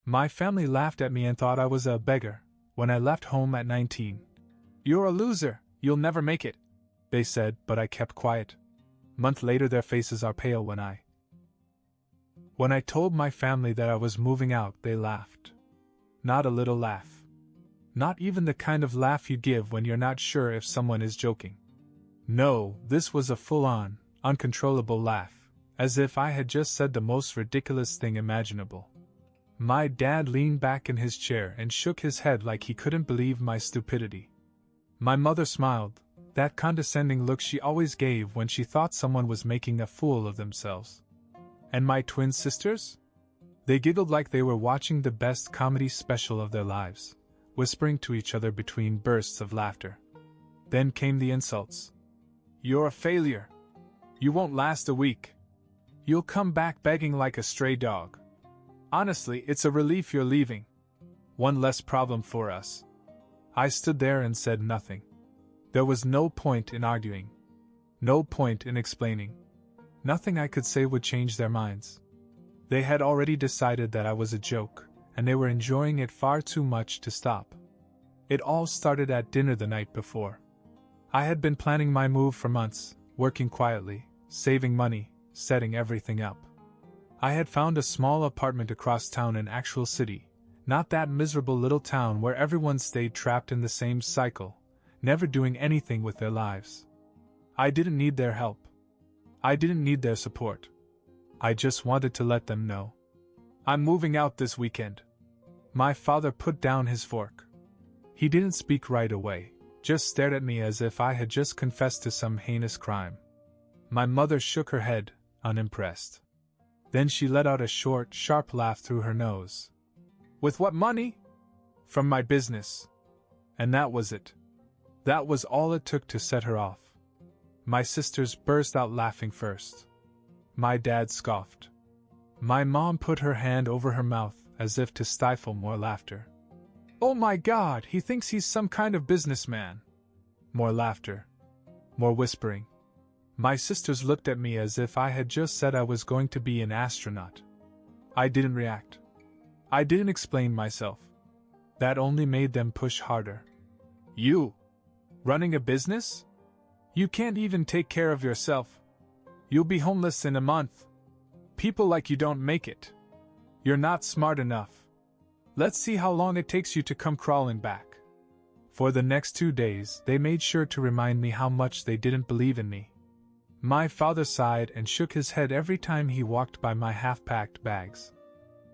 My family laughed at me and thought I was a beggar when I left home at 19. "You're a loser, you'll never make it," they said, but I kept quiet. Month later their faces are pale when I told my family that I was moving out, they laughed. Not a little laugh. Not even the kind of laugh you give when you're not sure if someone is joking. No, this was a full-on, uncontrollable laugh, as if I had just said the most ridiculous thing imaginable. My dad leaned back in his chair and shook his head like he couldn't believe my stupidity. My mother smiled, that condescending look she always gave when she thought someone was making a fool of themselves. And my twin sisters? They giggled like they were watching the best comedy special of their lives, whispering to each other between bursts of laughter. Then came the insults. "You're a failure. You won't last a week. You'll come back begging like a stray dog. Honestly, it's a relief you're leaving. One less problem for us." I stood there and said nothing. There was no point in arguing. No point in explaining. Nothing I could say would change their minds. They had already decided that I was a joke, and they were enjoying it far too much to stop. It all started at dinner the night before. I had been planning my move for months, working quietly, saving money, setting everything up. I had found a small apartment across town in actual city, not that miserable little town where everyone stayed trapped in the same cycle, never doing anything with their lives. I didn't need their help. I didn't need their support. I just wanted to let them know. "I'm moving out this weekend." My father put down his fork. He didn't speak right away, just stared at me as if I had just confessed to some heinous crime. My mother shook her head, unimpressed. Then she let out a short, sharp laugh through her nose. "With what money?" "From my business." And that was it. That was all it took to set her off. My sisters burst out laughing first. My dad scoffed. My mom put her hand over her mouth as if to stifle more laughter. "Oh my God, he thinks he's some kind of businessman." More laughter. More whispering. My sisters looked at me as if I had just said I was going to be an astronaut. I didn't react. I didn't explain myself. That only made them push harder. "You? Running a business? You can't even take care of yourself. You'll be homeless in a month. People like you don't make it. You're not smart enough. Let's see how long it takes you to come crawling back." For the next 2 days, they made sure to remind me how much they didn't believe in me. My father sighed and shook his head every time he walked by my half-packed bags.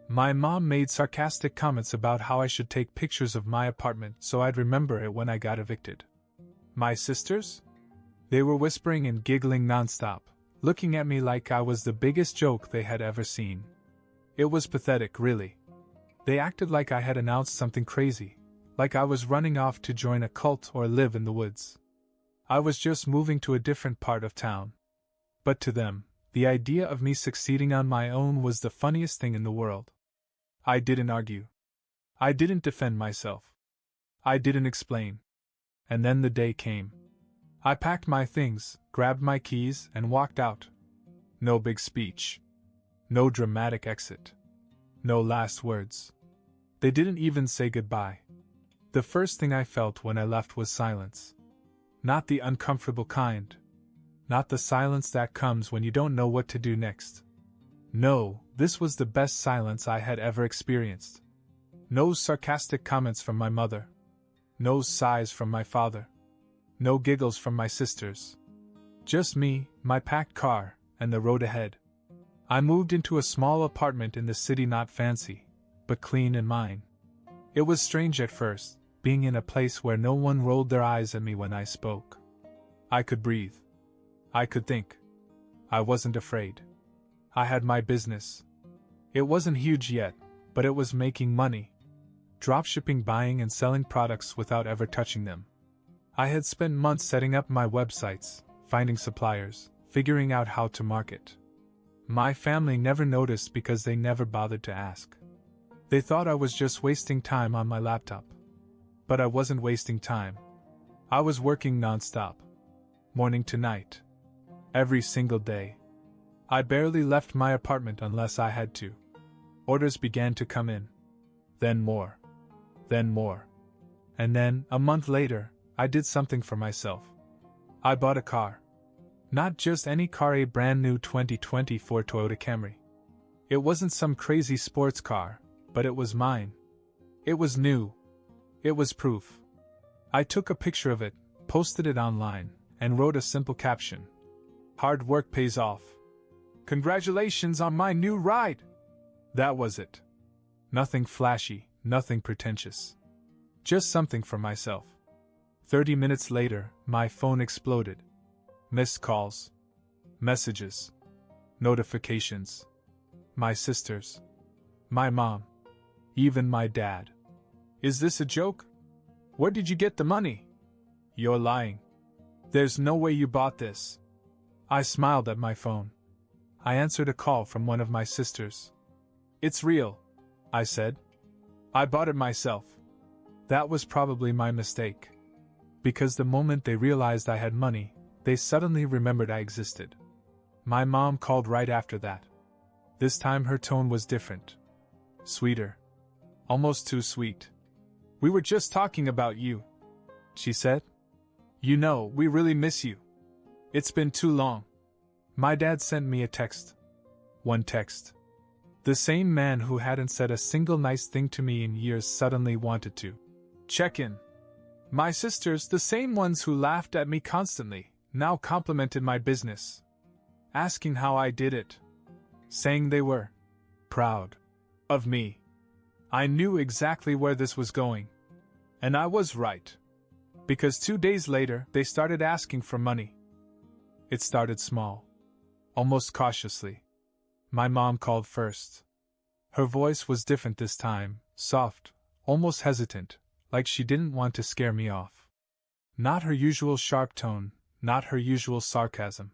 My mom made sarcastic comments about how I should take pictures of my apartment so I'd remember it when I got evicted. My sisters? They were whispering and giggling nonstop, looking at me like I was the biggest joke they had ever seen. It was pathetic, really. They acted like I had announced something crazy, like I was running off to join a cult or live in the woods. I was just moving to a different part of town. But to them, the idea of me succeeding on my own was the funniest thing in the world. I didn't argue. I didn't defend myself. I didn't explain. And then the day came. I packed my things, grabbed my keys, and walked out. No big speech. No dramatic exit. No last words. They didn't even say goodbye. The first thing I felt when I left was silence. Not the uncomfortable kind. Not the silence that comes when you don't know what to do next. No, this was the best silence I had ever experienced. No sarcastic comments from my mother. No sighs from my father. No giggles from my sisters. Just me, my packed car, and the road ahead. I moved into a small apartment in the city, not fancy, but clean and mine. It was strange at first, being in a place where no one rolled their eyes at me when I spoke. I could breathe. I could think. I wasn't afraid. I had my business. It wasn't huge yet, but it was making money. Dropshipping, buying and selling products without ever touching them. I had spent months setting up my websites, finding suppliers, figuring out how to market. My family never noticed because they never bothered to ask. They thought I was just wasting time on my laptop. But I wasn't wasting time. I was working nonstop. Morning to night. Every single day. I barely left my apartment unless I had to. Orders began to come in. Then more. Then more. And then, a month later, I did something for myself. I bought a car. Not just any car, a brand new 2024 Toyota Camry. It wasn't some crazy sports car, but it was mine. It was new. It was proof. I took a picture of it, posted it online, and wrote a simple caption. Hard work pays off. Congratulations on my new ride! That was it. Nothing flashy, nothing pretentious. Just something for myself. 30 minutes later, my phone exploded. Missed calls. Messages. Notifications. My sisters. My mom. Even my dad. Is this a joke? Where did you get the money? You're lying. There's no way you bought this. I smiled at my phone. I answered a call from one of my sisters. It's real, I said. I bought it myself. That was probably my mistake. Because the moment they realized I had money, they suddenly remembered I existed. My mom called right after that. This time her tone was different. Sweeter. Almost too sweet. We were just talking about you, she said. You know, we really miss you. It's been too long. My dad sent me a text. One text. The same man who hadn't said a single nice thing to me in years suddenly wanted to check in. My sisters, the same ones who laughed at me constantly, now complimented my business. Asking how I did it. Saying they were proud of me. I knew exactly where this was going. And I was right. Because 2 days later, they started asking for money. It started small. Almost cautiously. My mom called first. Her voice was different this time, soft, almost hesitant, like she didn't want to scare me off. Not her usual sharp tone, not her usual sarcasm.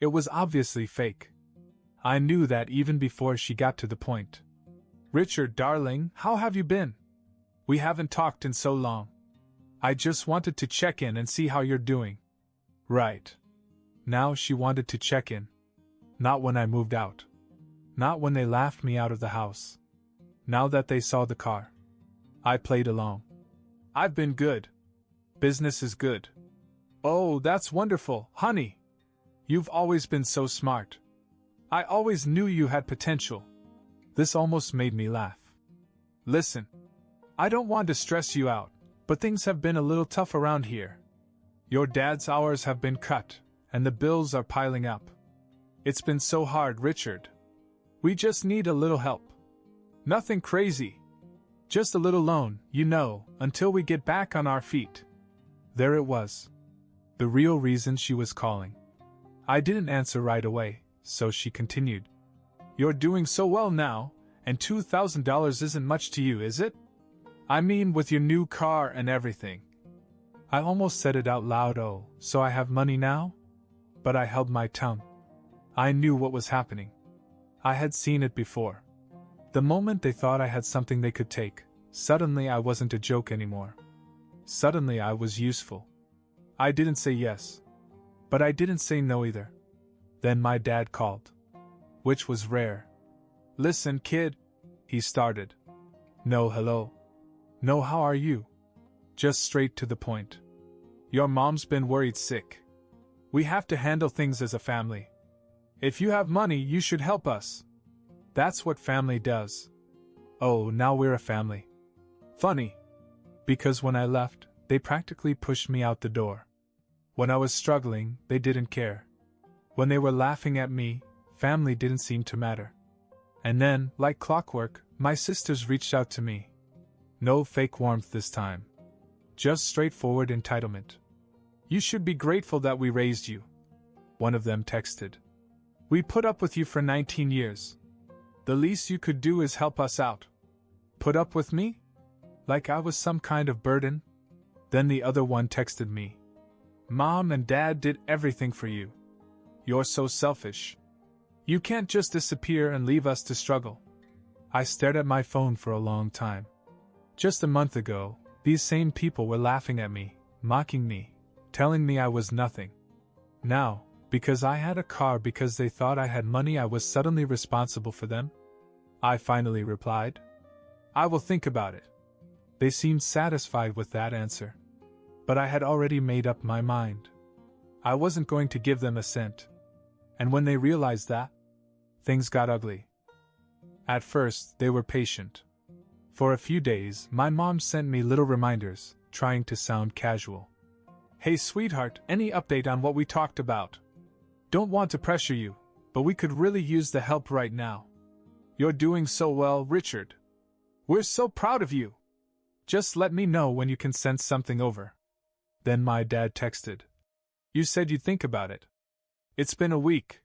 It was obviously fake. I knew that even before she got to the point. Richard, darling, how have you been? We haven't talked in so long. I just wanted to check in and see how you're doing. Right. Now she wanted to check in. Not when I moved out. Not when they laughed me out of the house. Now that they saw the car. I played along. I've been good. Business is good. Oh, that's wonderful, honey. You've always been so smart. I always knew you had potential. This almost made me laugh. Listen, I don't want to stress you out, but things have been a little tough around here. Your dad's hours have been cut, and the bills are piling up. It's been so hard, Richard. We just need a little help. Nothing crazy. Just a little loan, you know, until we get back on our feet. There it was. The real reason she was calling. I didn't answer right away, so she continued. You're doing so well now, and $2,000 isn't much to you, is it? I mean, with your new car and everything. I almost said it out loud, oh, so I have money now? But I held my tongue. I knew what was happening. I had seen it before. The moment they thought I had something they could take, suddenly I wasn't a joke anymore. Suddenly I was useful. I didn't say yes. But I didn't say no either. Then my dad called. Which was rare. Listen, kid, he started. No hello. No how are you? Just straight to the point. Your mom's been worried sick. We have to handle things as a family. If you have money, you should help us. That's what family does. Oh, now we're a family. Funny. Because when I left, they practically pushed me out the door. When I was struggling, they didn't care. When they were laughing at me, family didn't seem to matter. And then, like clockwork, my sisters reached out to me. No fake warmth this time. Just straightforward entitlement. You should be grateful that we raised you. One of them texted. We put up with you for 19 years. The least you could do is help us out. Put up with me? Like I was some kind of burden? Then the other one texted me. Mom and Dad did everything for you. You're so selfish. You can't just disappear and leave us to struggle. I stared at my phone for a long time. Just a month ago, these same people were laughing at me, mocking me, telling me I was nothing. Now, because I had a car, because they thought I had money, I was suddenly responsible for them? I finally replied. I will think about it. They seemed satisfied with that answer. But I had already made up my mind. I wasn't going to give them a cent. And when they realized that, things got ugly. At first, they were patient. For a few days, my mom sent me little reminders, trying to sound casual. Hey sweetheart, any update on what we talked about? Don't want to pressure you, but we could really use the help right now. You're doing so well, Richard. We're so proud of you. Just let me know when you can send something over. Then my dad texted. You said you'd think about it. It's been a week.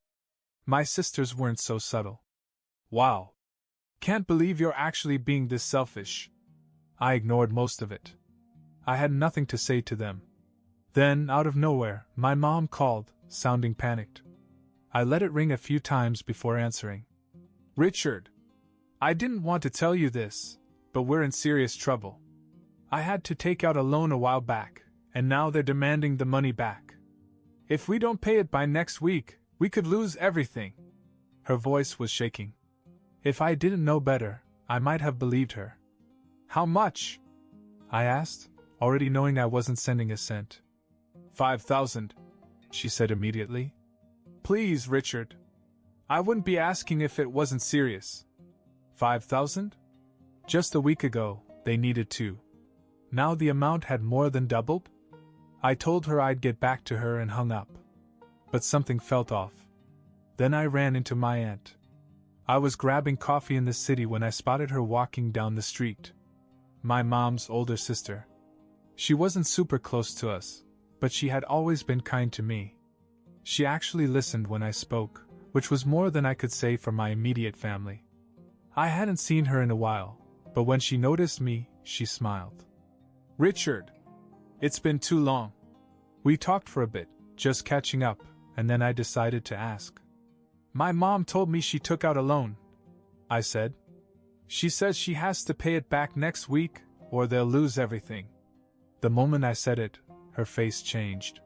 My sisters weren't so subtle. Wow. Can't believe you're actually being this selfish. I ignored most of it. I had nothing to say to them. Then, out of nowhere, my mom called, sounding panicked. I let it ring a few times before answering. Richard, I didn't want to tell you this, but we're in serious trouble. I had to take out a loan a while back, and now they're demanding the money back. If we don't pay it by next week, we could lose everything. Her voice was shaking. If I didn't know better, I might have believed her. How much? I asked, already knowing I wasn't sending a cent. 5,000, she said immediately. Please, Richard. I wouldn't be asking if it wasn't serious. 5,000? Just a week ago, they needed 2. Now the amount had more than doubled? I told her I'd get back to her and hung up. But something felt off. Then I ran into my aunt. I was grabbing coffee in the city when I spotted her walking down the street. My mom's older sister. She wasn't super close to us, but she had always been kind to me. She actually listened when I spoke, which was more than I could say for my immediate family. I hadn't seen her in a while, but when she noticed me, she smiled. Richard! It's been too long. We talked for a bit, just catching up, and then I decided to ask. My mom told me she took out a loan, I said. She says she has to pay it back next week, or they'll lose everything. The moment I said it, her face changed.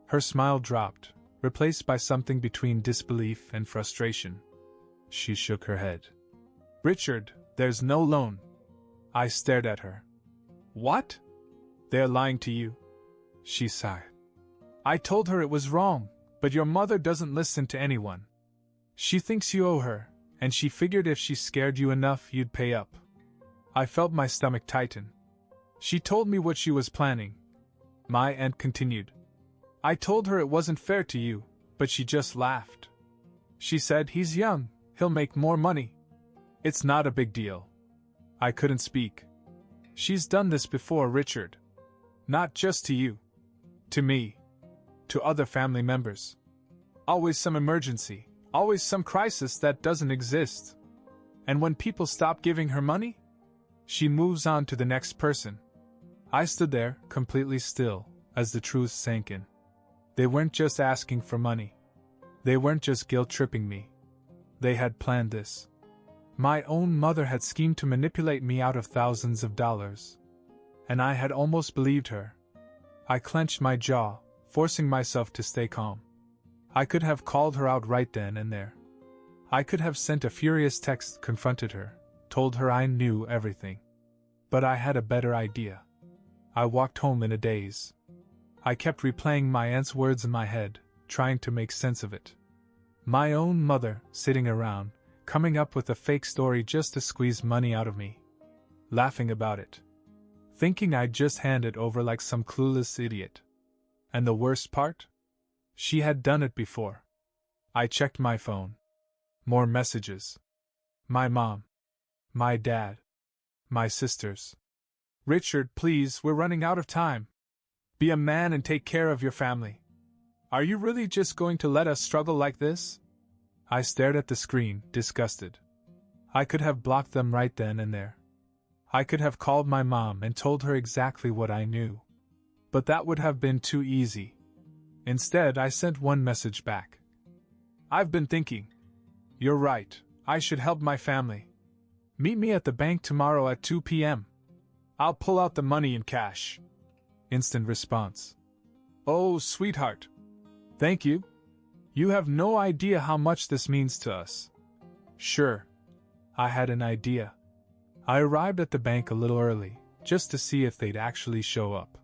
Her smile dropped, replaced by something between disbelief and frustration. She shook her head. Richard, there's no loan. I stared at her. What? They're lying to you. She sighed. I told her it was wrong, but your mother doesn't listen to anyone. She thinks you owe her, and she figured if she scared you enough you'd pay up. I felt my stomach tighten. She told me what she was planning. My aunt continued. I told her it wasn't fair to you, but she just laughed. She said he's young, he'll make more money. It's not a big deal. I couldn't speak. She's done this before, Richard. Not just to you. To me. To other family members. Always some emergency, always some crisis that doesn't exist. And when people stop giving her money, she moves on to the next person. I stood there, completely still, as the truth sank in. They weren't just asking for money. They weren't just guilt-tripping me. They had planned this. My own mother had schemed to manipulate me out of thousands of dollars. And I had almost believed her. I clenched my jaw, forcing myself to stay calm. I could have called her out right then and there. I could have sent a furious text, confronted her, told her I knew everything. But I had a better idea. I walked home in a daze. I kept replaying my aunt's words in my head, trying to make sense of it. My own mother, sitting around, coming up with a fake story just to squeeze money out of me. Laughing about it. Thinking I'd just hand it over like some clueless idiot. And the worst part? She had done it before. I checked my phone. More messages. My mom. My dad. My sisters. Richard, please, we're running out of time. Be a man and take care of your family. Are you really just going to let us struggle like this? I stared at the screen, disgusted. I could have blocked them right then and there. I could have called my mom and told her exactly what I knew. But that would have been too easy. Instead, I sent one message back. I've been thinking. You're right, I should help my family. Meet me at the bank tomorrow at 2 p.m. I'll pull out the money in cash. Instant response. Oh, sweetheart. Thank you. You have no idea how much this means to us. Sure. I had an idea. I arrived at the bank a little early, just to see if they'd actually show up.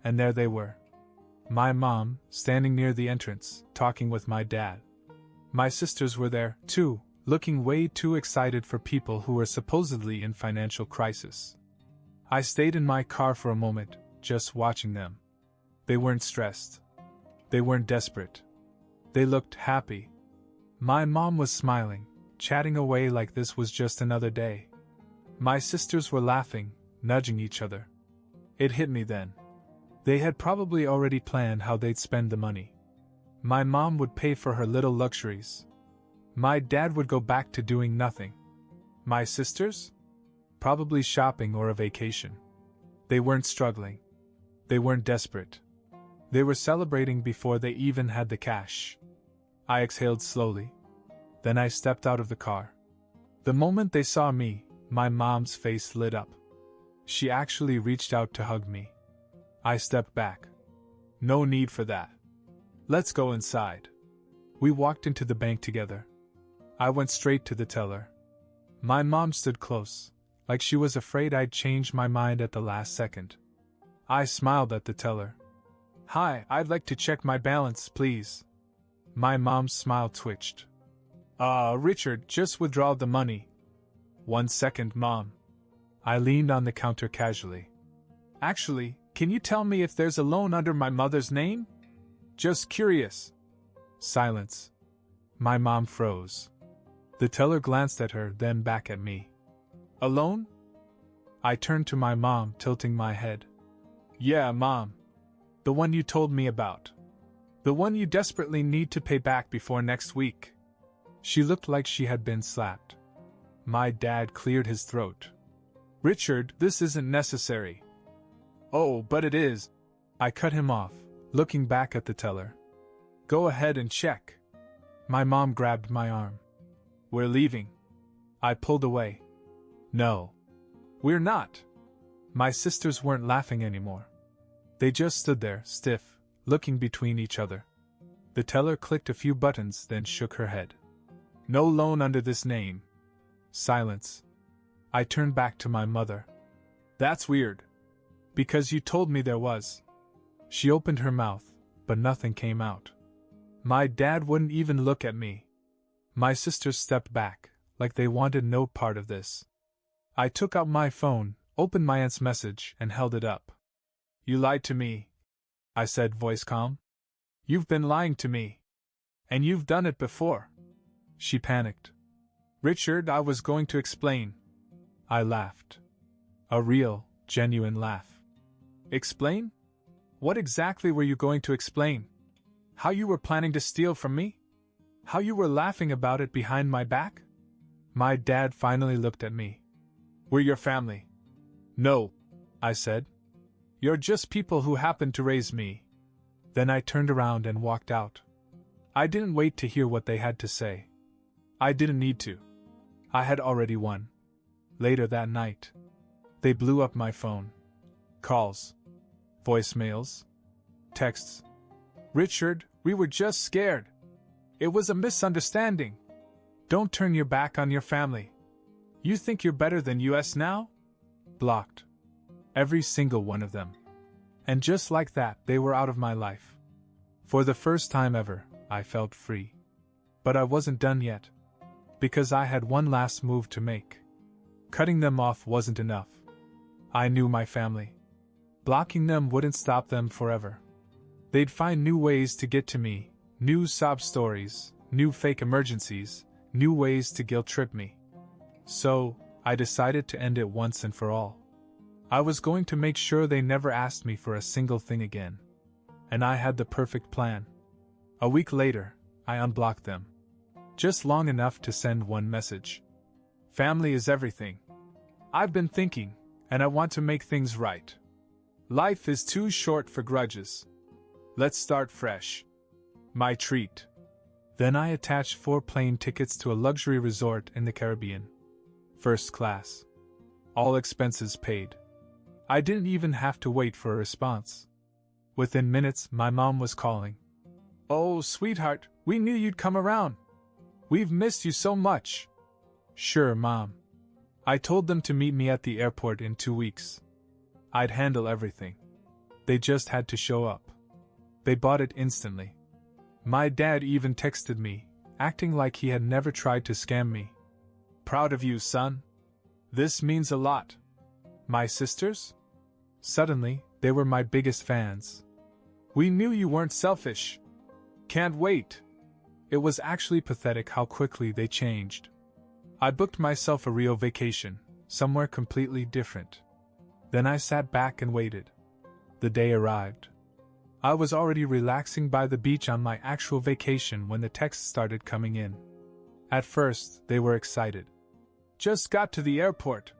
And there they were. My mom, standing near the entrance, talking with my dad. My sisters were there, too, looking way too excited for people who were supposedly in financial crisis. I stayed in my car for a moment, just watching them. They weren't stressed. They weren't desperate. They looked happy. My mom was smiling, chatting away like this was just another day. My sisters were laughing, nudging each other. It hit me then. They had probably already planned how they'd spend the money. My mom would pay for her little luxuries. My dad would go back to doing nothing. My sisters? Probably shopping or a vacation. They weren't struggling. They weren't desperate. They were celebrating before they even had the cash. I exhaled slowly. Then I stepped out of the car. The moment they saw me, my mom's face lit up. She actually reached out to hug me. I stepped back. No need for that. Let's go inside. We walked into the bank together. I went straight to the teller. My mom stood close, like she was afraid I'd change my mind at the last second. I smiled at the teller. "Hi, I'd like to check my balance, please." My mom's smile twitched. Richard, just withdraw the money." "1 second, Mom." I leaned on the counter casually. "Actually, can you tell me if there's a loan under my mother's name? Just curious." Silence. My mom froze. The teller glanced at her, then back at me. "A loan?" I turned to my mom, tilting my head. "Yeah, Mom. The one you told me about. The one you desperately need to pay back before next week." She looked like she had been slapped. My dad cleared his throat. "Richard, this isn't necessary." "Oh, but it is." I cut him off, looking back at the teller. "Go ahead and check." My mom grabbed my arm. "We're leaving." I pulled away. "No. We're not." My sisters weren't laughing anymore. They just stood there, stiff, looking between each other. The teller clicked a few buttons, then shook her head. "No loan under this name." Silence. I turned back to my mother. "That's weird. Because you told me there was." She opened her mouth, but nothing came out. My dad wouldn't even look at me. My sisters stepped back, like they wanted no part of this. I took out my phone, opened my aunt's message, and held it up. "You lied to me," I said, voice calm. "You've been lying to me. And you've done it before." She panicked. "Richard, I was going to explain." I laughed. A real, genuine laugh. "Explain? What exactly were you going to explain? How you were planning to steal from me? How you were laughing about it behind my back?" My dad finally looked at me. "We're your family." "No," I said. "You're just people who happened to raise me." Then I turned around and walked out. I didn't wait to hear what they had to say. I didn't need to. I had already won. Later that night, they blew up my phone. Calls. Voicemails. Texts. "Richard, we were just scared. It was a misunderstanding. Don't turn your back on your family. You think you're better than us now?" Blocked. Every single one of them. And just like that, they were out of my life. For the first time ever, I felt free. But I wasn't done yet. Because I had one last move to make. Cutting them off wasn't enough. I knew my family. Blocking them wouldn't stop them forever. They'd find new ways to get to me, new sob stories, new fake emergencies, new ways to guilt trip me. So, I decided to end it once and for all. I was going to make sure they never asked me for a single thing again. And I had the perfect plan. A week later, I unblocked them. Just long enough to send one message. "Family is everything. I've been thinking, and I want to make things right. Life is too short for grudges. Let's start fresh. My treat." Then I attached 4 plane tickets to a luxury resort in the Caribbean. First class. All expenses paid. I didn't even have to wait for a response. Within minutes, my mom was calling. "Oh, sweetheart, we knew you'd come around. We've missed you so much." "Sure, Mom. I told them to meet me at the airport in 2 weeks. I'd handle everything. They just had to show up. They bought it instantly. My dad even texted me, acting like he had never tried to scam me. Proud of you, son. This means a lot. My sisters? Suddenly, they were my biggest fans. We knew you weren't selfish. Can't wait. It was actually pathetic how quickly they changed. I booked myself a Rio vacation, somewhere completely different. Then I sat back and waited. The day arrived. I was already relaxing by the beach on my actual vacation when the texts started coming in. At first, they were excited. Just got to the airport.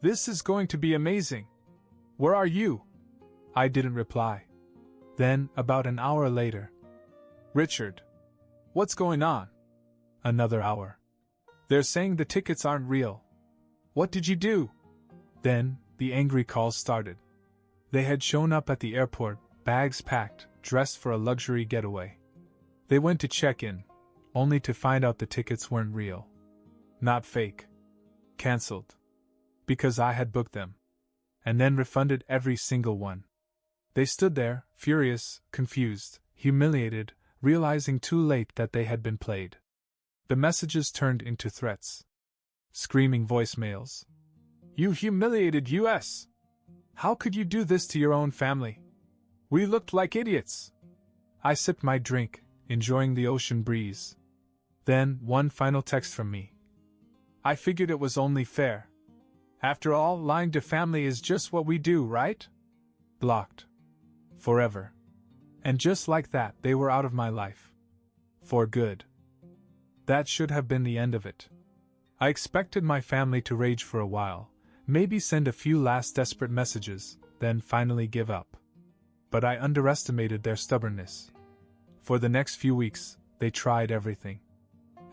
This is going to be amazing. Where are you? I didn't reply. Then, about an hour later. Richard. What's going on? Another hour. They're saying the tickets aren't real. What did you do? Then, the angry calls started. They had shown up at the airport, bags packed, dressed for a luxury getaway. They went to check in, only to find out the tickets weren't real. Not fake. Cancelled. Because I had booked them. And then refunded every single one. They stood there, furious, confused, humiliated, realizing too late that they had been played. The messages turned into threats. Screaming voicemails. You humiliated us! How could you do this to your own family? We looked like idiots. I sipped my drink, enjoying the ocean breeze. Then, one final text from me. I figured it was only fair. After all, lying to family is just what we do, right? Blocked. Forever. And just like that, they were out of my life. For good. That should have been the end of it. I expected my family to rage for a while, maybe send a few last desperate messages, then finally give up. But I underestimated their stubbornness. For the next few weeks, they tried everything.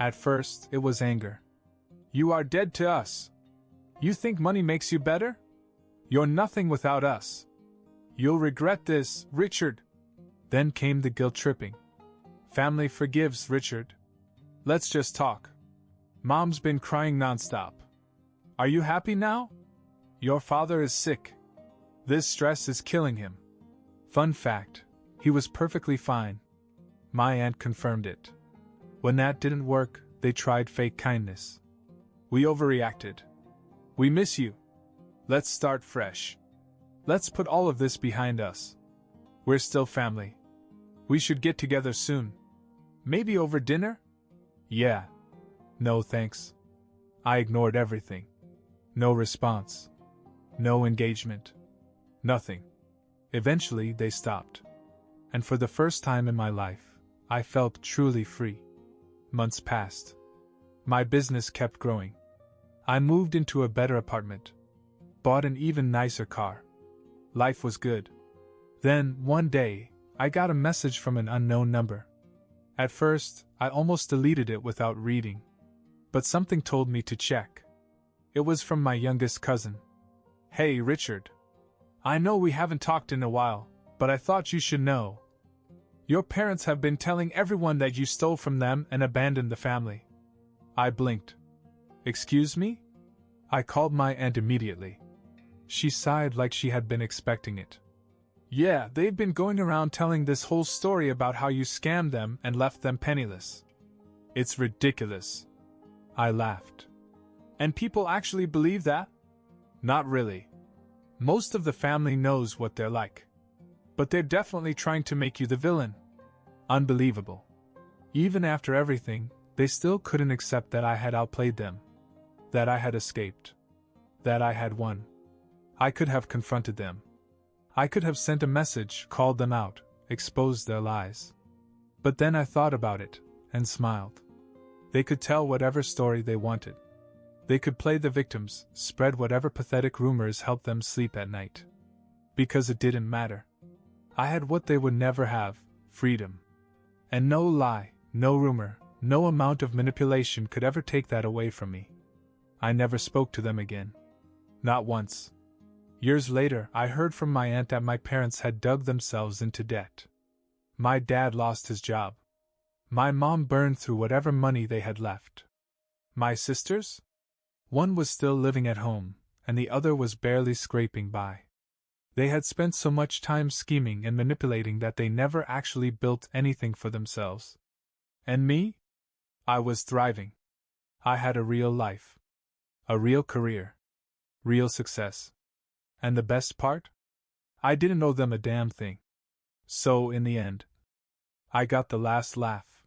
At first, it was anger. You are dead to us. You think money makes you better? You're nothing without us. You'll regret this, Richard. Then came the guilt-tripping. Family forgives, Richard. Let's just talk. Mom's been crying nonstop. Are you happy now? Your father is sick. This stress is killing him. Fun fact, he was perfectly fine. My aunt confirmed it. When that didn't work, they tried fake kindness. We overreacted. We miss you. Let's start fresh. Let's put all of this behind us. We're still family. We should get together soon. Maybe over dinner? Yeah. No thanks. I ignored everything. No response. No engagement. Nothing. Eventually, they stopped. And for the first time in my life, I felt truly free. Months passed. My business kept growing. I moved into a better apartment. Bought an even nicer car. Life was good. Then, one day, I got a message from an unknown number. At first, I almost deleted it without reading. But something told me to check. It was from my youngest cousin. Hey, Richard. I know we haven't talked in a while, but I thought you should know. Your parents have been telling everyone that you stole from them and abandoned the family. I blinked. Excuse me? I called my aunt immediately. She sighed like she had been expecting it. Yeah, they've been going around telling this whole story about how you scammed them and left them penniless. It's ridiculous. I laughed. And people actually believe that? Not really. Most of the family knows what they're like. But they're definitely trying to make you the villain. Unbelievable. Even after everything, they still couldn't accept that I had outplayed them. That I had escaped. That I had won. I could have confronted them. I could have sent a message, called them out, exposed their lies. But then I thought about it, and smiled. They could tell whatever story they wanted. They could play the victims, spread whatever pathetic rumors helped them sleep at night. Because it didn't matter. I had what they would never have, freedom. And no lie, no rumor, no amount of manipulation could ever take that away from me. I never spoke to them again. Not once. Years later, I heard from my aunt that my parents had dug themselves into debt. My dad lost his job. My mom burned through whatever money they had left. My sisters? One was still living at home, and the other was barely scraping by. They had spent so much time scheming and manipulating that they never actually built anything for themselves. And me? I was thriving. I had a real life. A real career. Real success. And the best part? I didn't owe them a damn thing. So, in the end, I got the last laugh.